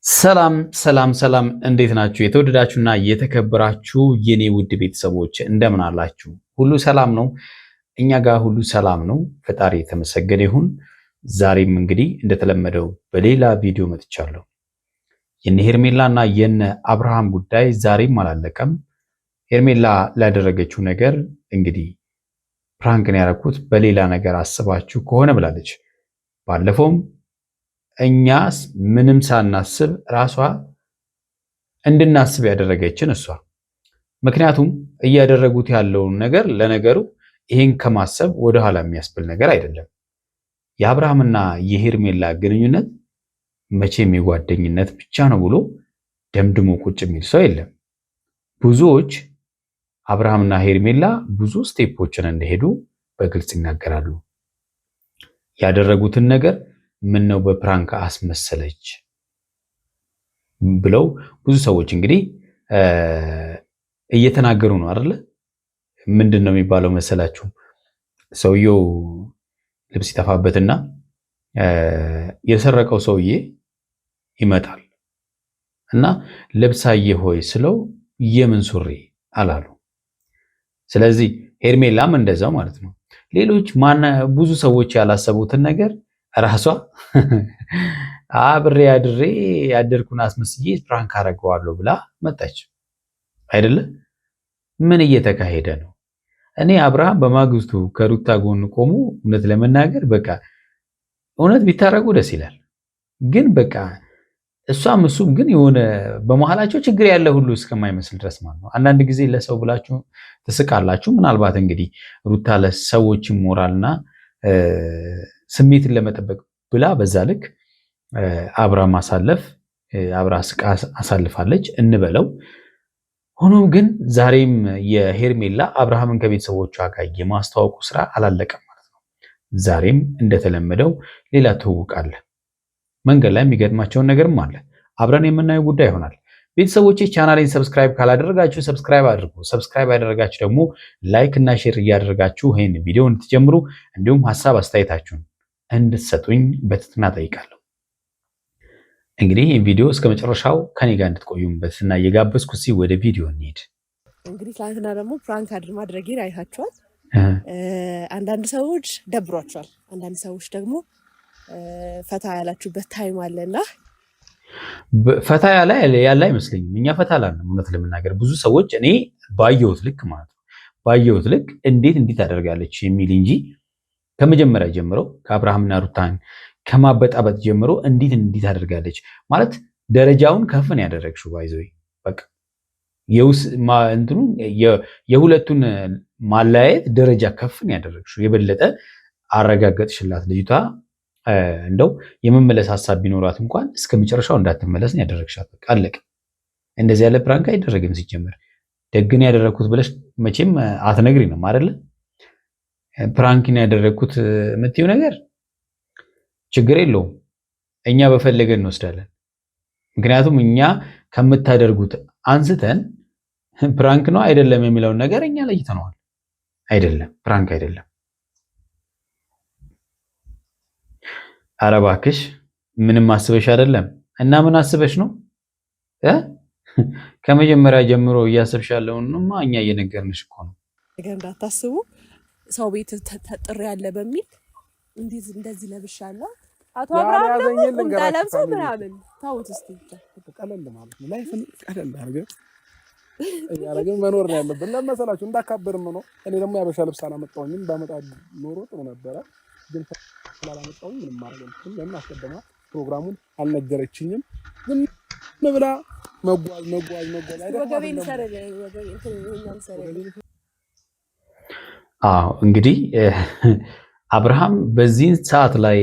ሰላም ሰላም ሰላም፣ እንዴት ናችሁ? የተወደዳችሁና የተከበራችሁ የኔ ውድ ቤተሰቦች እንደምን አላችሁ? ሁሉ ሰላም ነው? እኛ ጋር ሁሉ ሰላም ነው። ፈጣሪ የተመሰገነ ይሁን። ዛሬም እንግዲህ እንደተለመደው በሌላ ቪዲዮ መጥቻለሁ። የነ ሄርሜላና የነ አብርሃም ጉዳይ ዛሬም አላለቀም። ሄርሜላ ላደረገችው ነገር እንግዲህ ፕራንክን ያደረኩት በሌላ ነገር አስባችሁ ከሆነ ብላለች። ባለፈውም እኛስ ምንም ሳናስብ ራሷ እንድናስብ ያደረገችን እሷ። ምክንያቱም እያደረጉት ያለውን ነገር ለነገሩ ይሄን ከማሰብ ወደኋላ የሚያስብል ነገር አይደለም። የአብርሃምና የሄርሜላ ግንኙነት መቼም የጓደኝነት ብቻ ነው ብሎ ደምድሞ ቁጭ የሚል ሰው የለም። ብዙዎች አብርሃምና ሄርሜላ ብዙ ስቴፖችን እንደሄዱ በግልጽ ይናገራሉ። ያደረጉትን ነገር ምን ነው በፕራንክ አስመሰለች ብለው ብዙ ሰዎች እንግዲህ እየተናገሩ ነው አይደለ? ምንድን ነው የሚባለው መሰላችሁ? ሰውየው ልብስ ይጠፋበትና የሰረቀው ሰውዬ ይመጣል እና ልብሳዬ ሆይ ስለው የምን ሱሪ አላሉ። ስለዚህ ሄርሜላም እንደዛው ማለት ነው። ሌሎች ብዙ ሰዎች ያላሰቡትን ነገር ራሷ አብሬ አድሬ ያደርኩን አስመስዬ ፕራንክ አደርገዋለሁ ብላ መጣች አይደለ? ምን እየተካሄደ ነው? እኔ አብርሃም በማግስቱ ከሩታ ጎን ቆሙ። እውነት ለመናገር በቃ እውነት ቢታረቁ ደስ ይላል። ግን በቃ እሷም እሱም ግን የሆነ በመሀላቸው ችግር ያለ ሁሉ እስከማይመስል ድረስ ማለት ነው። አንዳንድ ጊዜ ለሰው ብላችሁ ትስቃላችሁ። ምናልባት እንግዲህ ሩታ ለሰዎችም ሞራልና ስሜትን ለመጠበቅ ብላ በዛ ልክ አብራ ማሳለፍ አብራ ስቃ አሳልፋለች እንበለው። ሆኖም ግን ዛሬም የሄርሜላ አብርሃምን ከቤተሰቦቿ ጋር የማስተዋወቁ ስራ አላለቀም ማለት ነው። ዛሬም እንደተለመደው ሌላ ትውውቅ አለ። መንገድ ላይ የሚገጥማቸውን ነገርም አለ። አብረን የምናየው ጉዳይ ይሆናል። ቤተሰቦቼ ቻናሌን ሰብስክራይብ ካላደረጋችሁ ሰብስክራይብ አድርጉ። ሰብስክራይብ ያደረጋችሁ ደግሞ ላይክ እና ሼር እያደረጋችሁ ይህን ቪዲዮ እንድትጀምሩ እንዲሁም ሀሳብ አስተያየታችሁን እንድትሰጡኝ በትህትና ጠይቃለሁ። እንግዲህ ይህን ቪዲዮ እስከ መጨረሻው ከኔ ጋር እንድትቆዩም በትህትና እየጋበዝኩ ወደ ቪዲዮ እንሂድ። እንግዲህ ትናንትና ደግሞ ፕራንክ ማድረጌን አይታችኋል። አንዳንድ ሰዎች ደብሯቸዋል፣ አንዳንድ ሰዎች ደግሞ ፈታ ያላችሁበት ታይም አለና ፈታ ያለ አይመስለኝም። እኛ ፈታ አላልንም። እውነት ለመናገር ብዙ ሰዎች እኔ ባየሁት ልክ ማለት ነው ባየሁት ልክ እንዴት ታደርጋለች የሚል እንጂ ከመጀመሪያ ጀምሮ ከአብርሃምና ሩታን ከማበጣበጥ ጀምሮ እንዴት ታደርጋለች ማለት ደረጃውን ከፍን ያደረግሽው ባይዘይ በቃ የሁለቱን ማለያየት ደረጃ ከፍን ያደረግሽው የበለጠ አረጋገጥሽላት ልጅቷ እንደው የመመለስ ሀሳብ ቢኖራት እንኳን እስከ መጨረሻው እንዳትመለስ ነው ያደረግሻት። በቃ አለቀ። እንደዚህ ያለ ፕራንክ አይደረግም። ሲጀመር ደግን ያደረግኩት ብለሽ መቼም አትነግሪንም አይደለ? ፕራንክን ያደረግኩት የምትይው ነገር ችግር የለውም፣ እኛ በፈለገን እንወስዳለን። ምክንያቱም እኛ ከምታደርጉት አንስተን ፕራንክ ነው አይደለም የሚለውን ነገር እኛ ለይተነዋል። አይደለም ፕራንክ አይደለም። ኧረ እባክሽ ምንም አስበሽ አይደለም። እና ምን አስበሽ ነው? ከመጀመሪያ ጀምሮ እያሰብሽ ያለውንማ እኛ እየነገርንሽ እኮ ነው። ነገር እንዳታስቡ ሰው ቤት ተጥሬ ያለ በሚል እንደዚህ ለብሻለሁ። አቶ አብርሃም ደግሞ እንዳለብሶ ምናምን ታውት እስቲ ቀለል ማለት ነው። ላይፍ ቀለል አድርገን ያለገን መኖር ነው ያለብን። ለመሰላችሁ እንዳካበርም ነው። እኔ ደግሞ ያበሻ ልብስ አላመጣሁኝም። ባመጣ ኖሮ ጥሩ ነበረ፣ ግን ስላላመጣሁኝ ምንም ማድረግ አልችልም። ለምን አስቀደማ ፕሮግራሙን አልነገረችኝም። ግን ብላ መጓዝ ወገቤን ሰረለ ወገቤን ሰረለ። አዎ እንግዲህ አብርሃም በዚህን ሰዓት ላይ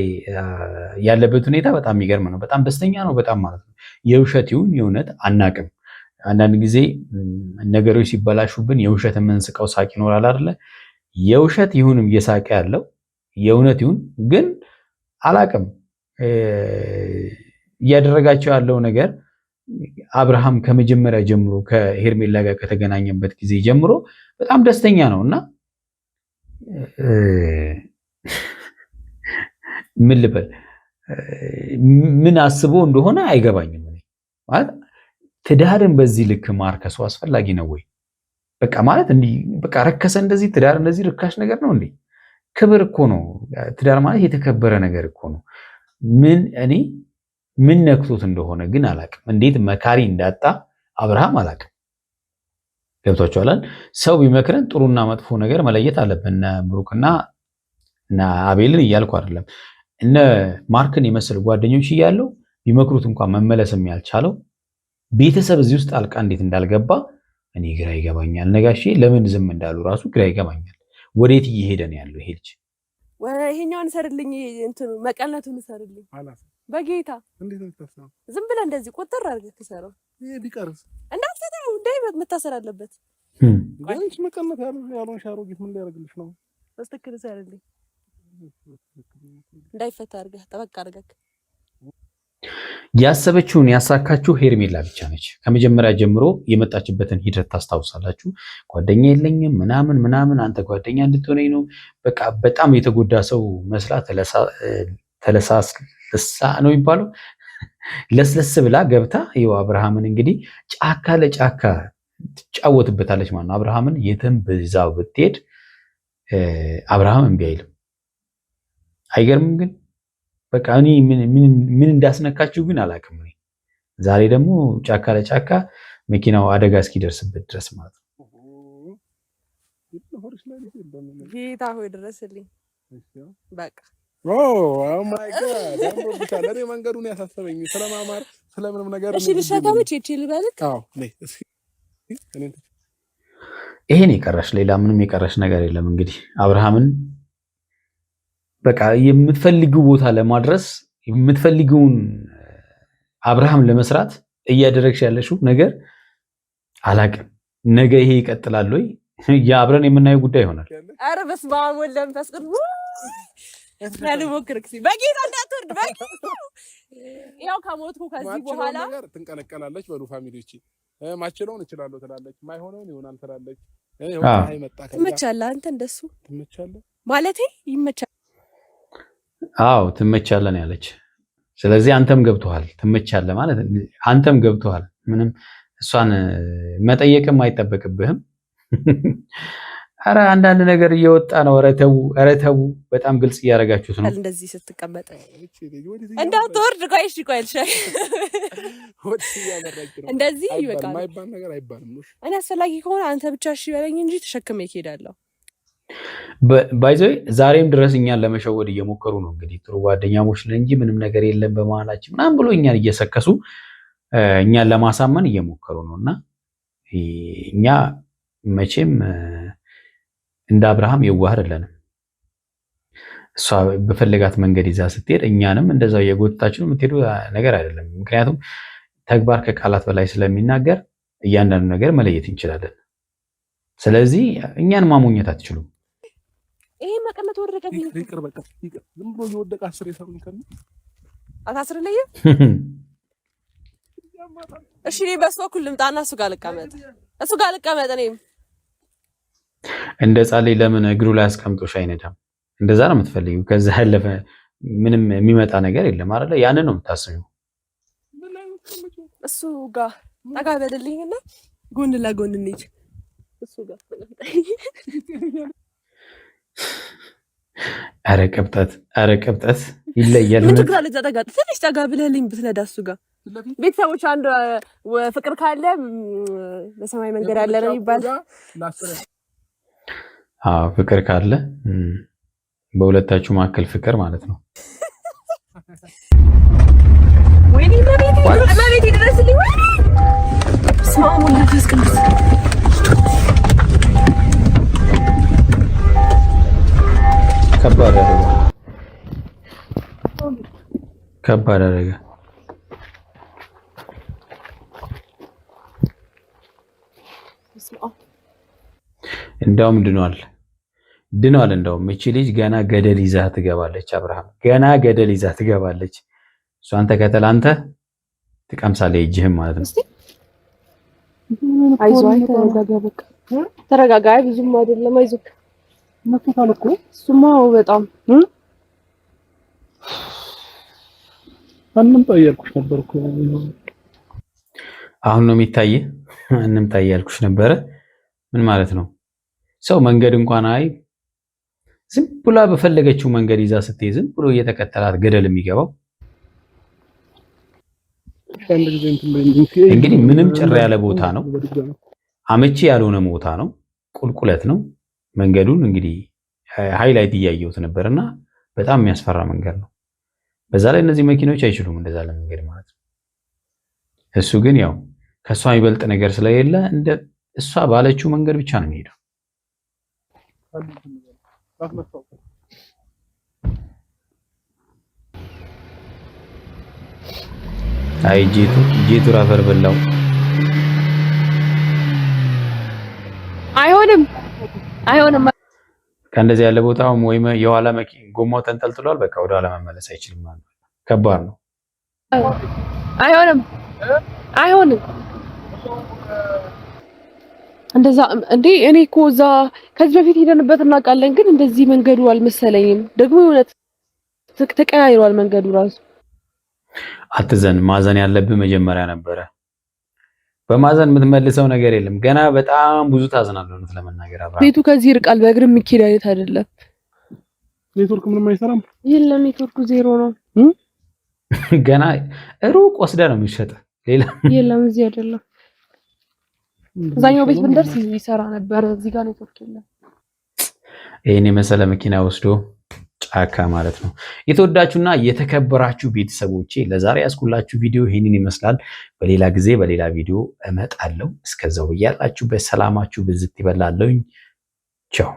ያለበት ሁኔታ በጣም የሚገርም ነው። በጣም ደስተኛ ነው። በጣም ማለት ነው። የውሸት ይሁን የእውነት አናቅም። አንዳንድ ጊዜ ነገሮች ሲበላሹብን የውሸት የምንስቀው ሳቅ ይኖራል አይደለ? የውሸት ይሁንም እየሳቀ ያለው የእውነት ይሁን ግን አላቅም። እያደረጋቸው ያለው ነገር አብርሃም ከመጀመሪያ ጀምሮ ከሄርሜላ ጋር ከተገናኘበት ጊዜ ጀምሮ በጣም ደስተኛ ነው እና ምን ልበል ምን አስቦ እንደሆነ አይገባኝም። ማለት ትዳርን በዚህ ልክ ማርከሱ አስፈላጊ ነው ወይ? በቃ ማለት እንዲህ በቃ ረከሰ እንደዚህ ትዳር እንደዚህ ርካሽ ነገር ነው እንዴ? ክብር እኮ ነው ትዳር ማለት የተከበረ ነገር እኮ ነው። እኔ ምን ነክቶት እንደሆነ ግን አላቅም። እንዴት መካሪ እንዳጣ አብርሃም አላቅም። ገብቷችኋል? ሰው ቢመክረን ጥሩና መጥፎ ነገር መለየት አለብን። እነ ብሩክና እና አቤልን እያልኩ አይደለም። እነ ማርክን የመሰሉ ጓደኞች እያለው ቢመክሩት እንኳን መመለስም ያልቻለው ቤተሰብ እዚህ ውስጥ ጣልቃ እንዴት እንዳልገባ እኔ ግራ ይገባኛል። ነጋሼ ለምን ዝም እንዳሉ ራሱ ግራ ይገባኛል። ወዴት እየሄደ ነው ያለው ይሄ ልጅ? ይሄኛውን ሰርልኝ፣ እንትኑ መቀነቱን ሰርልኝ በጌታ። እንዴት ነው ተፈሳው? ዝም ብለህ እንደዚህ ቁጥር አድርገህ ትሰራው። ይሄ ቢቀርስ እንዳትተው ዳይመት መታሰር አለበት። ጋንች መቀነት ያሉን ሻሮ ጌት ምን ሊያደርግልሽ ነው? በስተክል ሰርልኝ እንዳይፈታ አድርገህ ጠበቅ አድርገህ። ያሰበችውን ያሳካችው ሄርሜላ ብቻ ነች። ከመጀመሪያ ጀምሮ የመጣችበትን ሂደት ታስታውሳላችሁ። ጓደኛ የለኝም ምናምን ምናምን፣ አንተ ጓደኛ እንድትሆነኝ ነው። በቃ በጣም የተጎዳ ሰው መስላ ተለሳልሳ ነው የሚባለው፣ ለስለስ ብላ ገብታ ይኸው አብርሃምን እንግዲህ ጫካ ለጫካ ትጫወትበታለች ማለት ነው። አብርሃምን የትም ብዛው ብትሄድ አብርሃም እምቢ አይልም። አይገርምም? ግን በቃ እኔ ምን እንዳስነካችሁ ግን አላውቅም። ዛሬ ደግሞ ጫካ ለጫካ መኪናው አደጋ እስኪደርስበት ድረስ ማለት ነው። ጌታ ሆይ ድረስልኝ በቃ። ኦ ማይ ጋድ አምሮብሻል። እኔ መንገዱን ያሳሰበኝ ስለማማር ስለምንም ነገር እሺ፣ ልሻታመች እቺ ልበልክ። አዎ ነይ እስኪ ይሄን የቀረሽ ሌላ ምንም የቀረሽ ነገር የለም። እንግዲህ አብርሃምን በቃ የምትፈልጊው ቦታ ለማድረስ የምትፈልጊውን አብርሃም ለመስራት እያደረግሽ ያለሽው ነገር አላቅም። ነገ ይሄ ይቀጥላል ወይ አብረን የምናየው ጉዳይ ይሆናል። አረ በስመ አብ ወወልድ ወመንፈስ ቅዱስ ያልሞክርክሲ በጌታ እንዳትወርድ በጌታ ያው ከሞትኩ ከዚህ በኋላ ነገር ትንቀለቀላለች። በሉ ፋሚሊዎቼ ማችለውን እችላለሁ ትላለች፣ ማይሆነውን ይሆናል ትላለች። ትመቻለህ አንተ እንደሱ ትመቻለህ ማለቴ ይመቻል። አዎ ትመቻለህ ነው ያለች። ስለዚህ አንተም ገብቶሃል። ትመቻለህ ማለት አንተም ገብቶሃል። ምንም እሷን መጠየቅም አይጠበቅብህም። አረ አንዳንድ ነገር እየወጣ ነው። ኧረ ተው በጣም ግልጽ እያደረጋችሁት ነው። እንደዚህ ስትቀመጥ እንዳትወርድ ቆይ፣ እሺ ቆይ ልሻይ እንደዚህ ይበቃል። ማይባል ነገር አይባልም። እኔ አስፈላጊ ከሆነ አንተ ብቻ እሺ በለኝ እንጂ ተሸክሜ እሄዳለሁ። ባይዘይ ዛሬም ድረስ እኛን ለመሸወድ እየሞከሩ ነው። እንግዲህ ጥሩ ጓደኛሞች ነን እንጂ ምንም ነገር የለም በመሀላችን ምናምን ብሎ እኛን እየሰከሱ እኛን ለማሳመን እየሞከሩ ነው። እና እኛ መቼም እንደ አብርሃም የዋህ አይደለንም። እሷ በፈለጋት መንገድ ይዛ ስትሄድ እኛንም እንደዛው የጎተታችን የምትሄዱ ነገር አይደለም። ምክንያቱም ተግባር ከቃላት በላይ ስለሚናገር እያንዳንዱ ነገር መለየት እንችላለን። ስለዚህ እኛን ማሞኘት አትችሉም። ይሄ መቀመጥ ወረደብኝ። ይቅር በቃ ይቅር። ዝም ብሎ እየወደቀ አስር የሰሩኝ ከነ አታስር ለየ። እሺ እኔ በሱ በኩል ልምጣና እሱ ጋር ልቀመጥ፣ እኔም እንደ ጻሌ ለምን እግሩ ላይ አስቀምጦሽ አይነዳም? እንደዛ ነው የምትፈልጊው? ከዛ ያለፈ ምንም የሚመጣ ነገር የለም አይደለ? ያንን ነው የምታስቢው። እሱ ጋር ጠጋ በልልኝና ጎን ለጎን እንሂድ። እሱ ጋር ኧረ ቅብጠት ይለያል። ምን ትግራ ለዛ ጠጋ ትንሽ ጠጋ ብለህልኝ ብትነዳ እሱ ጋር ቤተሰቦች አንድ ፍቅር ካለ በሰማይ መንገድ አለ ነው ይባላል። አዎ ፍቅር ካለ በሁለታችሁ መካከል ፍቅር ማለት ነው። ወይኔ ማቤት ድረስልኝ። ወይኔ ስማሙ ለፈስ ቅዱስ ከባድ አደረገ። እንደውም ድኗል። እንደውም እቺ ልጅ ገና ገደል ይዛ ትገባለች። አብርሃም ገና ገደል ይዛ ትገባለች። እሷን ተከተል አንተ ትቀምሳለህ እጅህም ማለት ነው። አይዞህ ተረጋጋ። ብዙም አይደለም አይዞህ። መከታል እኮ እሱማ በጣም አንተም ጠየቅኩሽ ነበር እኮ አሁን ነው የሚታየ እንምጣ እያልኩሽ ነበረ። ምን ማለት ነው? ሰው መንገድ እንኳን አይ ዝም ብላ በፈለገችው መንገድ ይዛ ስትሄድ ዝም ብሎ እየተከተላት ገደል የሚገባው እንግዲህ ምንም ጭር ያለ ቦታ ነው። አመቺ ያልሆነ ቦታ ነው። ቁልቁለት ነው። መንገዱን እንግዲህ ሃይላይት እያየሁት ነበርና በጣም የሚያስፈራ መንገድ ነው። በዛ ላይ እነዚህ መኪኖች አይችሉም እንደዛ ለመንገድ ማለት ነው። እሱ ግን ያው ከሷ የሚበልጥ ነገር ስለሌለ እንደ እሷ ባለችው መንገድ ብቻ ነው የሚሄደው። አይ ጄቱ ራፈር በላው። አይሆንም። ከእንደዚህ ያለ ቦታ ወይ የኋላ ጎማው ተንጠልጥሏል። በቃ ወደ ኋላ መመለስ አይችልም ማለት ነው። ከባድ ነው። አይሆንም እንደዛ እንዴ። እኔ እኮ እዛ ከዚህ በፊት ሄደንበት እናውቃለን፣ ግን እንደዚህ መንገዱ አልመሰለኝም። ደግሞ እውነት ተቀያይሯል መንገዱ ራሱ። አትዘን። ማዘን ያለብህ መጀመሪያ ነበረ። በማዘን የምትመልሰው ነገር የለም። ገና በጣም ብዙ ታዝናለህ። እውነት ለመናገር አብራ ቤቱ ከዚህ ይርቃል። በእግር የሚኬድ አይነት አይደለም። ኔትወርክ ምንም አይሰራም። የለም ኔትወርኩ ዜሮ ነው። ገና ሩቅ ወስደህ ነው የሚሸጥ። ሌላ የለም እዚህ አይደለም። እዛኛው ቤት ብንደርስ ይሰራ ነበር። እዚህ ጋር ኔትወርክ የለም። ይሄን የመሰለ መኪና ወስዶ ጫካ ማለት ነው። የተወዳችሁና የተከበራችሁ ቤተሰቦቼ ለዛሬ ያስኩላችሁ ቪዲዮ ይሄንን ይመስላል። በሌላ ጊዜ በሌላ ቪዲዮ እመጣለሁ። እስከዛው ያላችሁበት ሰላማችሁ ብዝት ይበላለኝ። ቻው